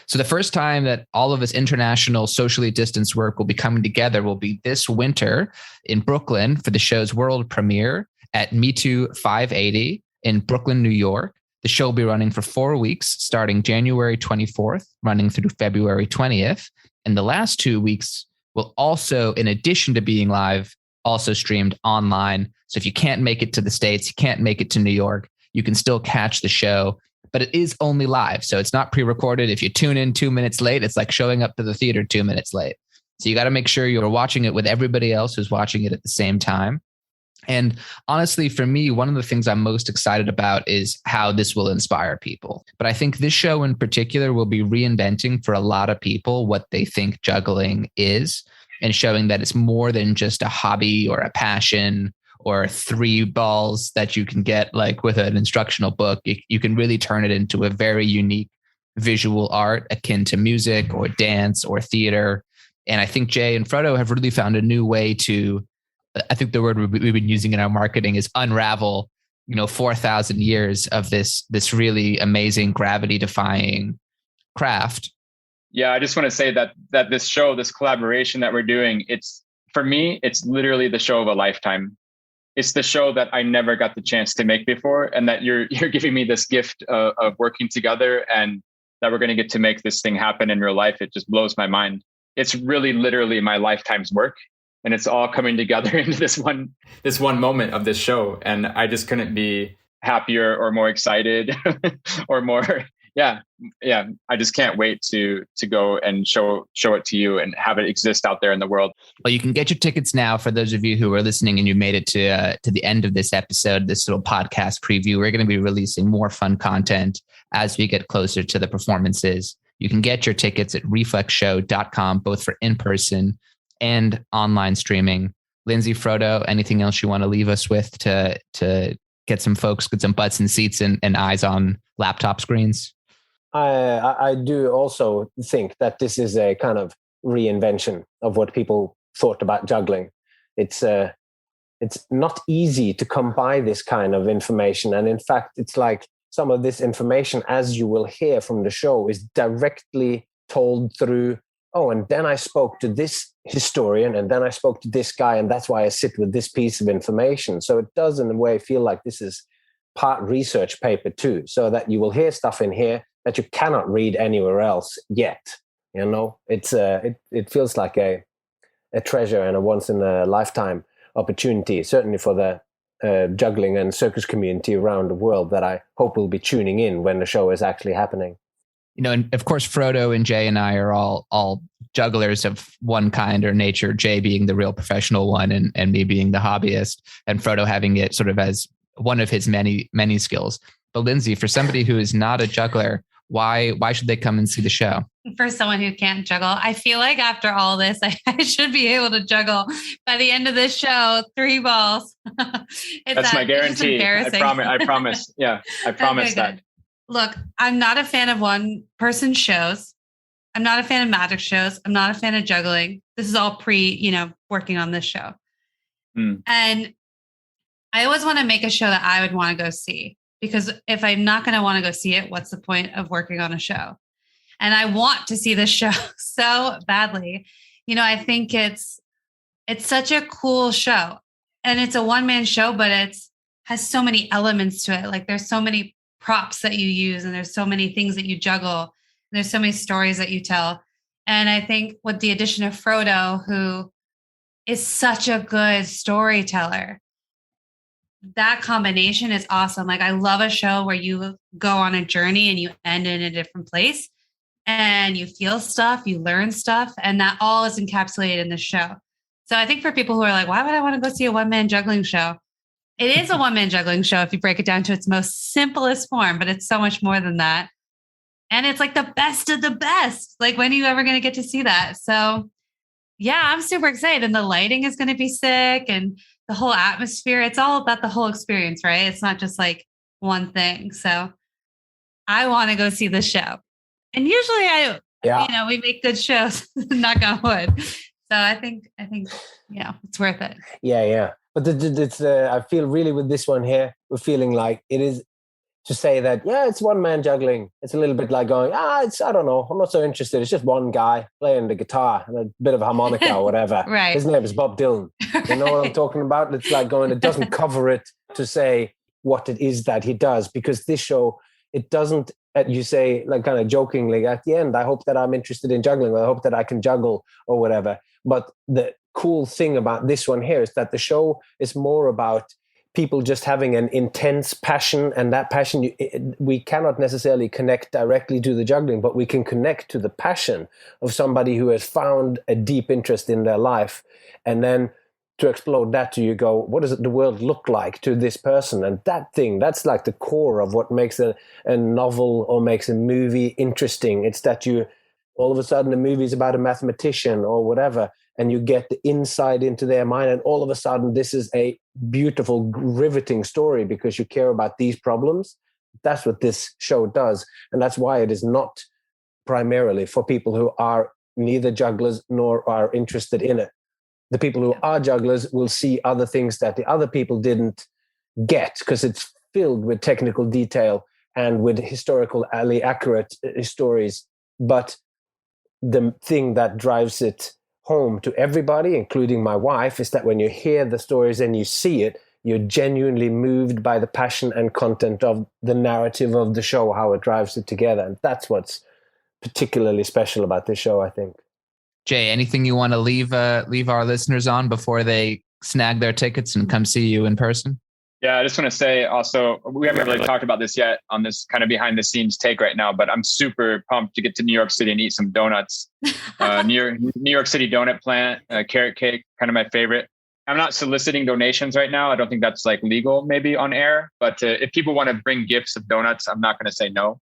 So the first time that all of this international socially distanced work will be coming together will be this winter in Brooklyn for the show's world premiere at Me Too 580 in Brooklyn, New York. The show will be running for 4 weeks, starting January 24th, running through February 20th. And the last 2 weeks will also, in addition to being live, also streamed online. So if you can't make it to the States, you can't make it to New York, you can still catch the show, but it is only live. So it's not pre-recorded. If you tune in 2 minutes late, it's like showing up to the theater 2 minutes late. So you got to make sure you're watching it with everybody else who's watching it at the same time. And honestly, for me, one of the things I'm most excited about is how this will inspire people. But I think this show in particular will be reinventing for a lot of people what they think juggling is, and showing that it's more than just a hobby or a passion or 3 balls that you can get like with an instructional book. You can really turn it into a very unique visual art akin to music or dance or theater. And I think Jay and Frodo have really found a new way to, I think the word we've been using in our marketing is unravel, 4,000 years of this really amazing gravity defying craft. Yeah, I just want to say that this show, this collaboration that we're doing, for me, it's literally the show of a lifetime. It's the show that I never got the chance to make before, and that you're giving me this gift of working together, and that we're going to get to make this thing happen in real life. It just blows my mind. it's really literally my lifetime's work. And it's all coming together into this one moment of this show. And I just couldn't be happier or more excited or more. Yeah. I just can't wait to go and show it to you and have it exist out there in the world. Well, you can get your tickets now for those of you who are listening and you made it to the end of this episode, this little podcast preview. We're going to be releasing more fun content as we get closer to the performances. You can get your tickets at reflexshow.com, both for in-person and online streaming. Lydsay, Frodo, anything else you want to leave us with to get some folks, get some butts and seats and eyes on laptop screens? I do also think that this is a kind of reinvention of what people thought about juggling. It's not easy to come by this kind of information. And in fact, it's like some of this information, as you will hear from the show, is directly told through, and then I spoke to this historian, and then I spoke to this guy, and that's why I sit with this piece of information. So it does, in a way, feel like this is part research paper too, so that you will hear stuff in here that you cannot read anywhere else yet. You know, it's it feels like a treasure and a once in a lifetime opportunity, certainly for the juggling and circus community around the world, that I hope will be tuning in when the show is actually happening. You know, and of course, Frodo and Jay and I are all jugglers of one kind or nature, Jay being the real professional one and me being the hobbyist, and Frodo having it sort of as one of his many skills. But Lydsay, for somebody who is not a juggler, why should they come and see the show? For someone who can't juggle, I feel like after all this, I should be able to juggle by the end of this show, 3 balls. That's my guarantee. I promise. Yeah, I promise that. Good. Look, I'm not a fan of one-person shows. I'm not a fan of magic shows. I'm not a fan of juggling. This is all working on this show. And I always want to make a show that I would want to go see, because if I'm not going to want to go see it, what's the point of working on a show? And I want to see this show so badly. You know, I think it's such a cool show, and it's a one-man show, but has so many elements to it. Like, there's so many props that you use, and there's so many things that you juggle. And there's so many stories that you tell. And I think with the addition of Frodo, who is such a good storyteller, that combination is awesome. Like, I love a show where you go on a journey and you end in a different place and you feel stuff, you learn stuff, and that all is encapsulated in the show. So I think for people who are like, why would I want to go see a one-man juggling show? It is a one-man juggling show if you break it down to its most simplest form, but it's so much more than that. And it's like the best of the best. Like, when are you ever going to get to see that? So yeah, I'm super excited. And the lighting is going to be sick, and the whole atmosphere. It's all about the whole experience, right? It's not just like one thing. So I want to go see the show. And usually we make good shows, knock on wood. So I think, it's worth it. Yeah. But I feel really with this one here, we're feeling like it is to say that, it's one-man juggling. It's a little bit like going, I don't know, I'm not so interested. It's just one guy playing the guitar and a bit of harmonica or whatever. Right. His name is Bob Dylan. You know what I'm talking about? It's like going, it doesn't cover it to say what it is that he does, because this show, it doesn't, you say, like, kind of jokingly at the end, I hope that I'm interested in juggling, or I hope that I can juggle or whatever. But the cool thing about this one here is that the show is more about people just having an intense passion, and that passion, we cannot necessarily connect directly to the juggling, but we can connect to the passion of somebody who has found a deep interest in their life. And then to explode that to you go, what does the world look like to this person? And that's like the core of what makes a novel or makes a movie interesting. It's that you, all of a sudden, the movie is about a mathematician or whatever, and you get the insight into their mind, and all of a sudden this is a beautiful, riveting story because you care about these problems. That's what this show does. And that's why it is not primarily for people who are neither jugglers nor are interested in it. The people who are jugglers will see other things that the other people didn't get, because it's filled with technical detail and with historically accurate stories. But the thing that drives it home to everybody, including my wife, is that when you hear the stories and you see it, you're genuinely moved by the passion and content of the narrative of the show, how it drives it together. And that's what's particularly special about this show, I think. Jay, anything you want to leave our listeners on before they snag their tickets and come see you in person? Yeah, I just want to say also, we haven't really talked about this yet on this kind of behind the scenes take right now, but I'm super pumped to get to New York City and eat some donuts. New York City donut plant, carrot cake, kind of my favorite. I'm not soliciting donations right now. I don't think that's like legal maybe on air, but if people want to bring gifts of donuts, I'm not going to say no.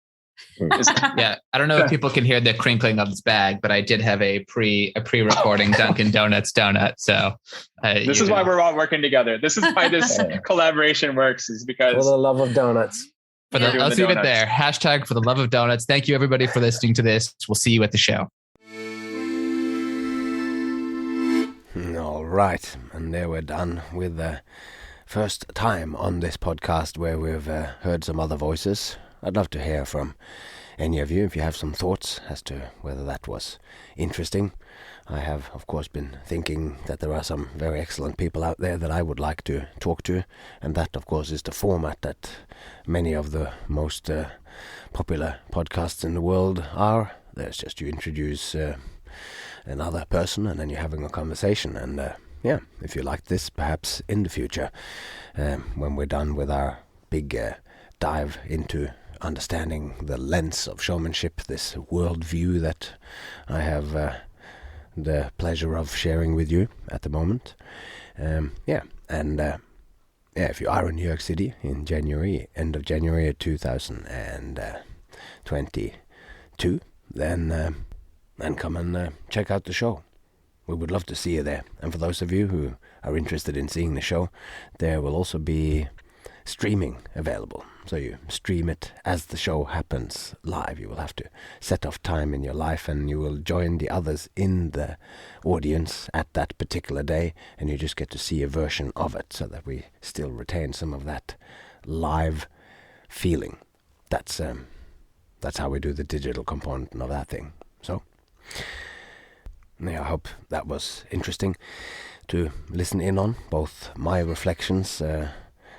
Yeah, I don't know if people can hear the crinkling of this bag, but I did have a pre-recording Dunkin' Donuts donut. So this is why we're all working together. This is why this collaboration works, is because for the love of donuts. Let's leave it there. Hashtag for the love of donuts. Thank you everybody for listening to this. We'll see you at the show. All right, and there we're done with the first time on this podcast where we've heard some other voices. I'd love to hear from any of you if you have some thoughts as to whether that was interesting. I have, of course, been thinking that there are some very excellent people out there that I would like to talk to, and that, of course, is the format that many of the most popular podcasts in the world are. There's just you introduce another person and then you're having a conversation, and yeah, if you like this, perhaps in the future, when we're done with our big dive into understanding the lens of showmanship, this worldview that I have the pleasure of sharing with you at the moment. If you are in New York City in January, end of January 2022, then come and check out the show. We would love to see you there. And for those of you who are interested in seeing the show, there will also be streaming available. So you stream it as the show happens live. You will have to set off time in your life, and you will join the others in the audience at that particular day, and you just get to see a version of it so that we still retain some of that live feeling. That's how we do the digital component of that thing. So yeah, I hope that was interesting to listen in on, both my reflections,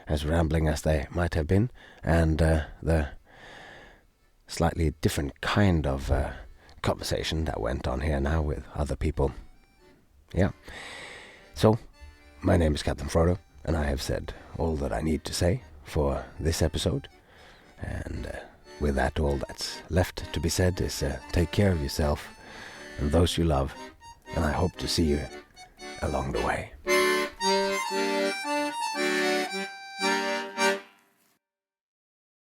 as rambling as they might have been, and the slightly different kind of conversation that went on here now with other people. Yeah. So, my name is Captain Frodo, and I have said all that I need to say for this episode. And with that, all that's left to be said is take care of yourself and those you love, and I hope to see you along the way.